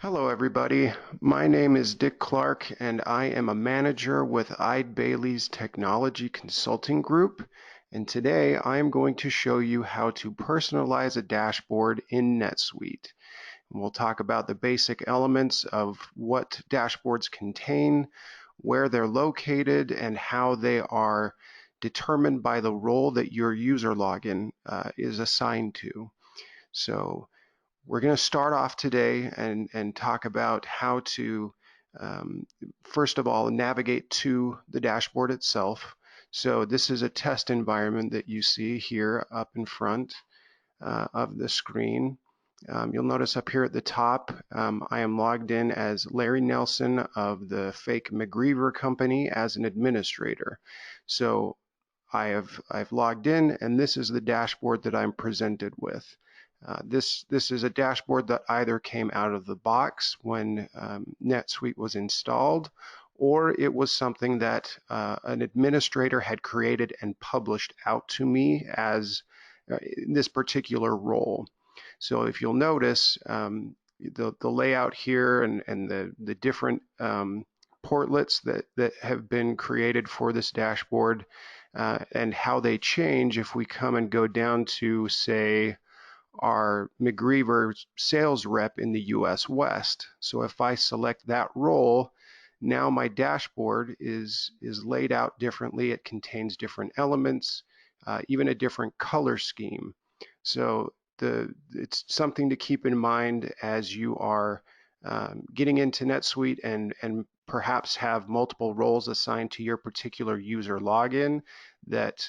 Hello, everybody. My name is Dick Clark, and I am a manager with Eide Bailey's Technology Consulting Group. And today I am going to show you how to personalize a dashboard in NetSuite. And we'll talk about the basic elements of what dashboards contain, where they're located, and how they are determined by the role that your user login is assigned to. So we're going to start off today and talk about how to, first of all, navigate to the dashboard itself. So this is a test environment that you see here up in front of the screen. You'll notice up here at the top, I am logged in as Larry Nelson of the fake McGreever company as an administrator. So I've logged in, and this is the dashboard that I'm presented with. This is a dashboard that either came out of the box when NetSuite was installed, or it was something that an administrator had created and published out to me as this particular role. So if you'll notice, the layout here and the different portlets that have been created for this dashboard and how they change if we come and go down to, say, our McGreever sales rep in the US West. So if I select that role, now my dashboard is laid out differently. It contains different elements, even a different color scheme. So it's something to keep in mind as you are getting into NetSuite and perhaps have multiple roles assigned to your particular user login, that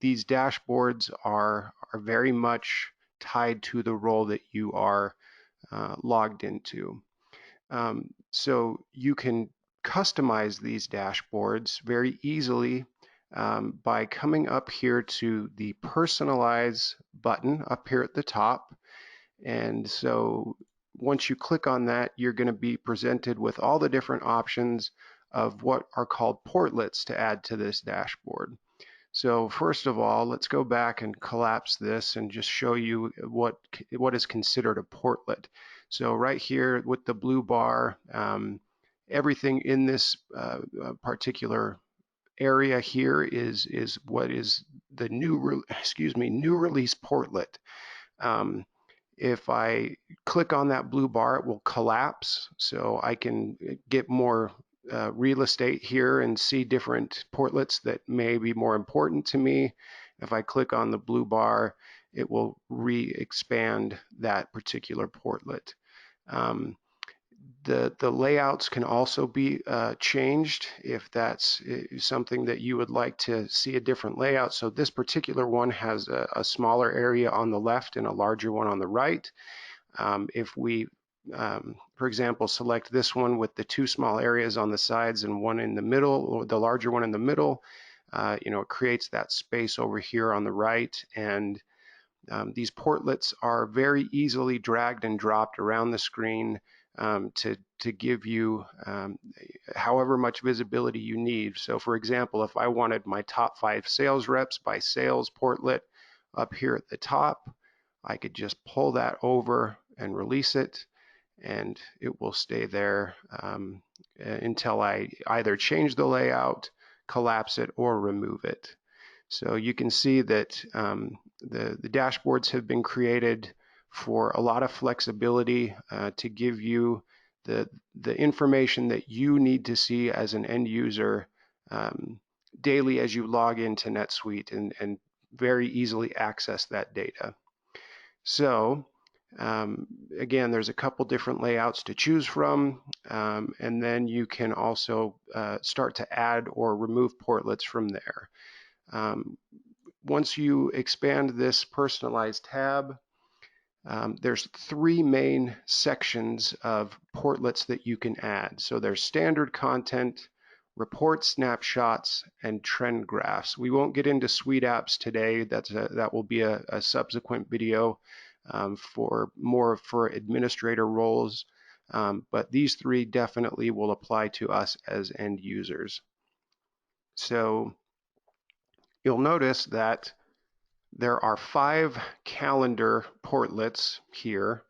these dashboards are very much tied to the role that you are logged into. So you can customize these dashboards very easily by coming up here to the Personalize button up here at the top. And so once you click on that, you're going to be presented with all the different options of what are called portlets to add to this dashboard. So first of all, let's go back and collapse this and just show you what is considered a portlet. So right here with the blue bar, everything in this particular area here is what is the new release portlet. If I click on that blue bar, it will collapse, so I can get more real estate here and see different portlets that may be more important to me. If I click on the blue bar, it will re-expand that particular portlet. The layouts can also be changed if that's something that you would like to see a different layout. So this particular one has a smaller area on the left and a larger one on the right. If we, for example, select this one with the two small areas on the sides and one in the middle, or the larger one in the middle, it creates that space over here on the right. And these portlets are very easily dragged and dropped around the screen to give you however much visibility you need. So for example, if I wanted my top 5 sales reps by sales portlet up here at the top, I could just pull that over and release it, and it will stay there until I either change the layout, collapse it, or remove it. So you can see that the dashboards have been created for a lot of flexibility to give you the information that you need to see as an end user daily as you log into NetSuite and very easily access that data. So again, there's a couple different layouts to choose from, and then you can also start to add or remove portlets from there. Once you expand this personalized tab, there's 3 main sections of portlets that you can add. So there's standard content, report snapshots, and trend graphs. We won't get into suite apps today. That will be a subsequent video for administrator roles. But these 3 definitely will apply to us as end users. So you'll notice that there are 5 calendar portlets here.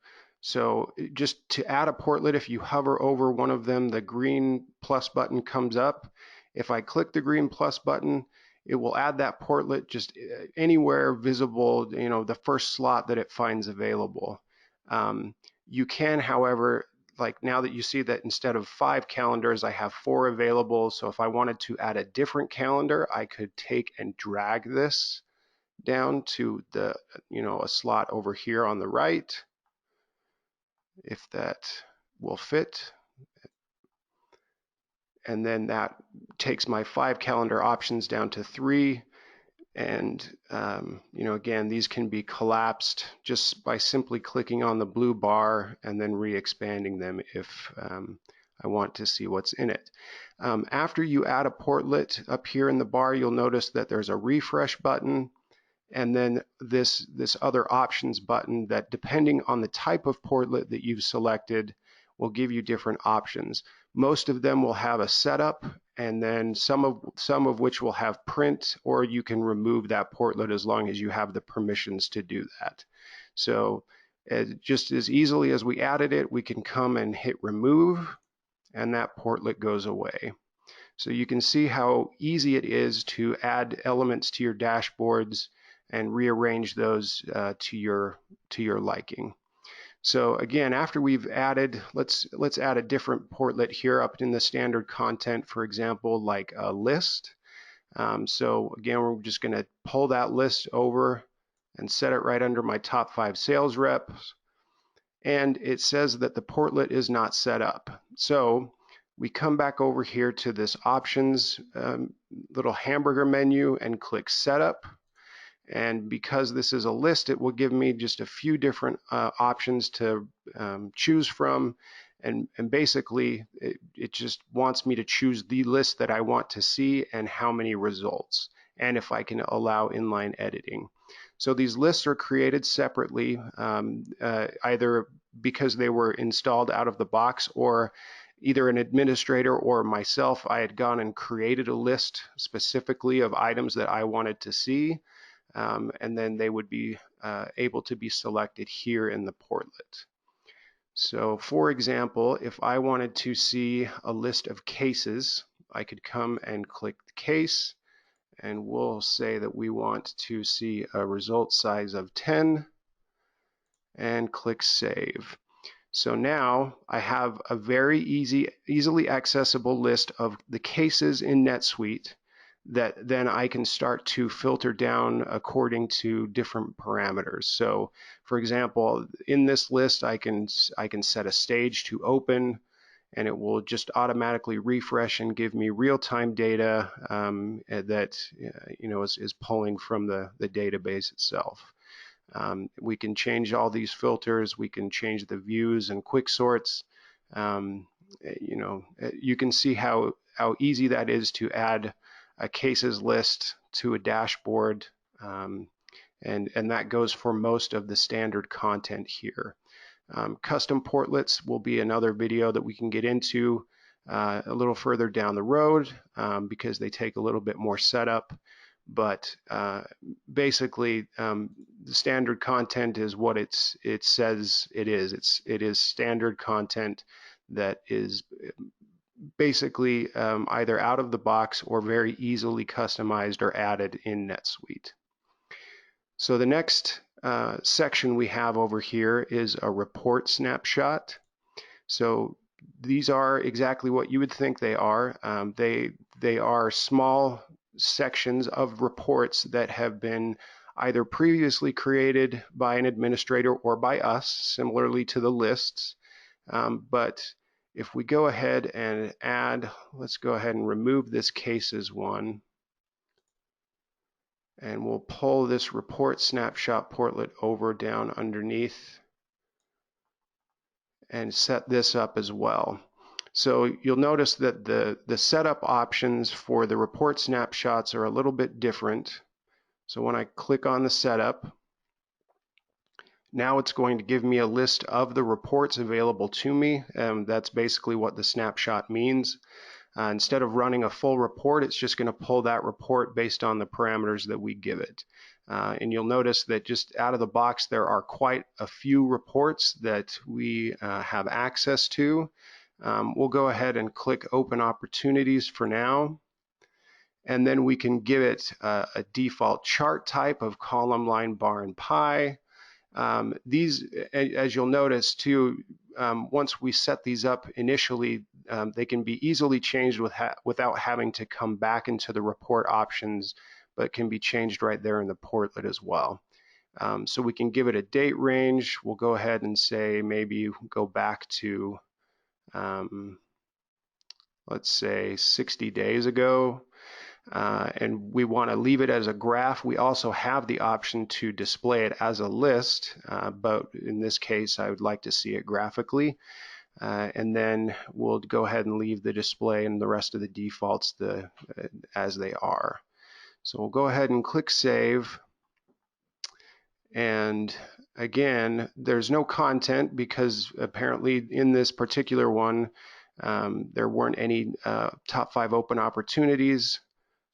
So just to add a portlet, if you hover over one of them, the green plus button comes up. If I click the green plus button, it will add that portlet just anywhere visible, the first slot that it finds available. You can, however, like now that you see that instead of 5 calendars, I have 4 available. So if I wanted to add a different calendar, I could take and drag this down to the, a slot over here on the right, if that will fit. And then that takes my 5 calendar options down to 3. And, again, these can be collapsed just by simply clicking on the blue bar and then re-expanding them if I want to see what's in it. After you add a portlet up here in the bar, you'll notice that there's a refresh button and then this other options button that, depending on the type of portlet that you've selected, will give you different options. Most of them will have a setup, and then some of which will have print, or you can remove that portlet as long as you have the permissions to do that. So just as easily as we added it, we can come and hit remove, and that portlet goes away. So you can see how easy it is to add elements to your dashboards and rearrange those to your liking. So again, after we've added, let's add a different portlet here up in the standard content, for example, like a list. So again, we're just going to pull that list over and set it right under my top 5 sales reps. And it says that the portlet is not set up. So we come back over here to this options little hamburger menu and click setup. And because this is a list, it will give me just a few different options to choose from. And basically, it just wants me to choose the list that I want to see and how many results, and if I can allow inline editing. So these lists are created separately, either because they were installed out of the box, or either an administrator or myself, I had gone and created a list specifically of items that I wanted to see. And then they would be able to be selected here in the portlet. So for example, if I wanted to see a list of cases, I could come and click the case, and we'll say that we want to see a result size of 10 and click save. So now I have a very easily accessible list of the cases in NetSuite that then I can start to filter down according to different parameters. So for example, in this list, I can set a stage to open, and it will just automatically refresh and give me real-time data that is pulling from the database itself. We can change all these filters. We can change the views and quick sorts. You can see how easy that is to add a cases list to a dashboard, and that goes for most of the standard content here. Custom portlets will be another video that we can get into a little further down the road because they take a little bit more setup. But basically, the standard content is what it says it is. It is standard content that is basically either out of the box or very easily customized or added in NetSuite. So the next section we have over here is a report snapshot. So these are exactly what you would think they are. They are small sections of reports that have been either previously created by an administrator or by us, similarly to the lists. But if we go ahead and add, let's go ahead and remove this cases one, and we'll pull this report snapshot portlet over down underneath and set this up as well. So you'll notice that the setup options for the report snapshots are a little bit different. So when I click on the setup, now it's going to give me a list of the reports available to me. That's basically what the snapshot means. Instead of running a full report, it's just going to pull that report based on the parameters that we give it. And you'll notice that just out of the box, there are quite a few reports that we have access to. We'll go ahead and click Open Opportunities for now. And then we can give it a default chart type of column, line, bar, and pie. These, as you'll notice too, once we set these up initially, they can be easily changed without having to come back into the report options, but can be changed right there in the portlet as well. So we can give it a date range. We'll go ahead and say maybe go back to, let's say 60 days ago. And we want to leave it as a graph. We also have the option to display it as a list, but in this case I would like to see it graphically. And then we'll go ahead and leave the display and the rest of the defaults as they are. So we'll go ahead and click Save. And again, there's no content because apparently in this particular one there weren't any top 5 open opportunities.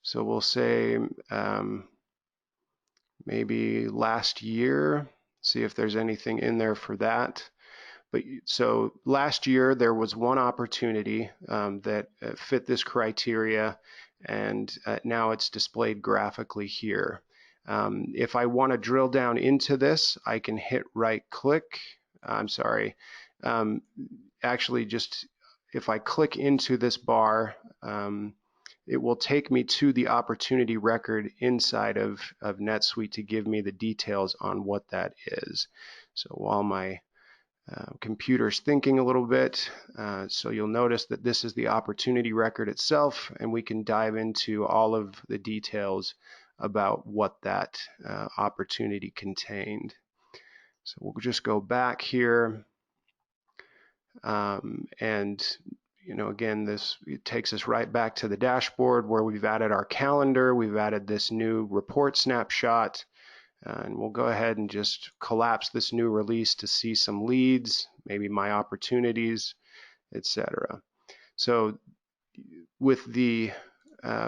So we'll say maybe last year, see if there's anything in there for that. But so last year there was one opportunity that fit this criteria, and now it's displayed graphically here. If I want to drill down into this, I can hit right click. I'm sorry. Actually, just if I click into this bar, it will take me to the opportunity record inside of NetSuite to give me the details on what that is. So while my computer's thinking a little bit, so you'll notice that this is the opportunity record itself, and we can dive into all of the details about what that opportunity contained. So we'll just go back here, and again, it takes us right back to the dashboard where we've added our calendar, we've added this new report snapshot, and we'll go ahead and just collapse this new release to see some leads, maybe my opportunities, etc. So with the,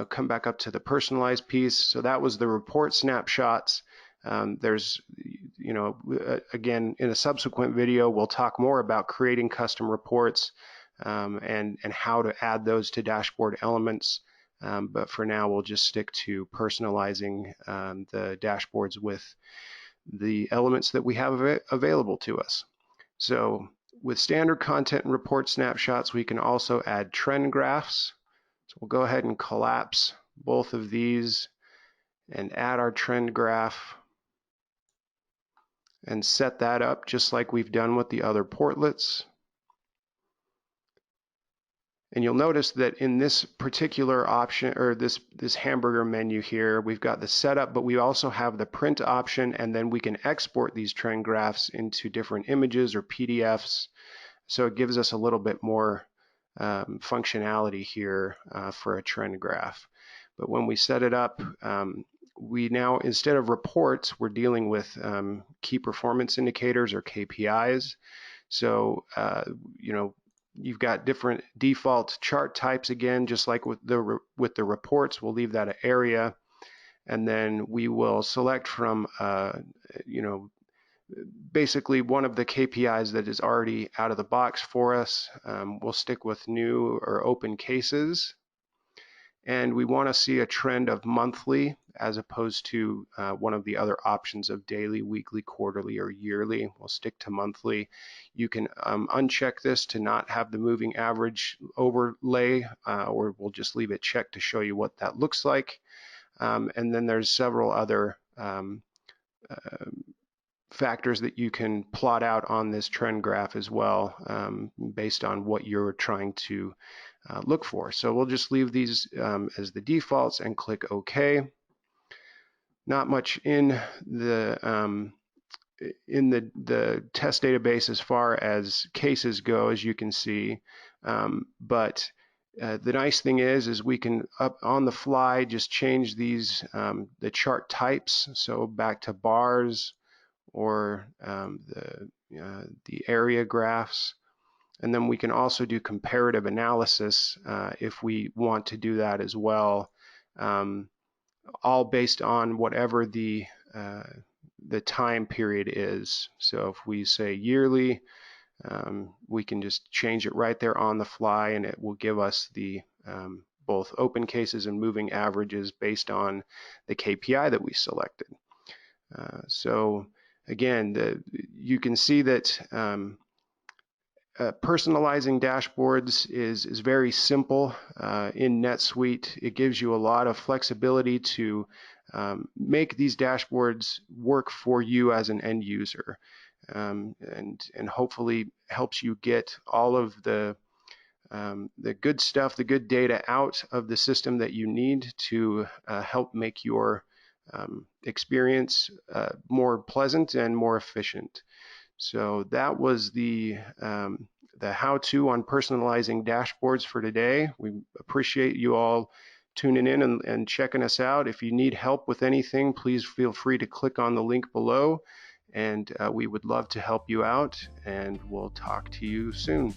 come back up to the personalized piece, so that was the report snapshots. There's, again, in a subsequent video, we'll talk more about creating custom reports and how to add those to dashboard elements. But for now, we'll just stick to personalizing the dashboards with the elements that we have available to us. So with standard content and report snapshots, we can also add trend graphs. So we'll go ahead and collapse both of these and add our trend graph and set that up just like we've done with the other portlets. And you'll notice that in this particular option, or this hamburger menu here, we've got the setup, but we also have the print option, and then we can export these trend graphs into different images or PDFs. So it gives us a little bit more functionality here for a trend graph. But when we set it up, we now, instead of reports, we're dealing with key performance indicators or KPIs. So, you've got different default chart types again, just like with the reports. We'll leave that an area, and then we will select from basically one of the KPIs that is already out of the box for us. We'll stick with new or open cases, and we want to see a trend of monthly as opposed to one of the other options of daily, weekly, quarterly, or yearly. We'll stick to monthly. You can uncheck this to not have the moving average overlay, or we'll just leave it checked to show you what that looks like. And then there's several other factors that you can plot out on this trend graph as well, based on what you're trying to look for. So we'll just leave these as the defaults and click OK. Not much in the test database as far as cases go, as you can see, but the nice thing is we can up on the fly just change these the chart types, so back to bars or the area graphs. And then we can also do comparative analysis if we want to do that as well, all based on whatever the time period is. So if we say yearly, we can just change it right there on the fly, and it will give us the both open cases and moving averages based on the KPI that we selected. So again, you can see that personalizing dashboards is very simple in NetSuite. It gives you a lot of flexibility to make these dashboards work for you as an end user, and hopefully helps you get all of the good stuff, the good data out of the system that you need to help make your experience more pleasant and more efficient. So that was the how-to on personalizing dashboards for today. We appreciate you all tuning in and checking us out. If you need help with anything, please feel free to click on the link below, and we would love to help you out, and we'll talk to you soon.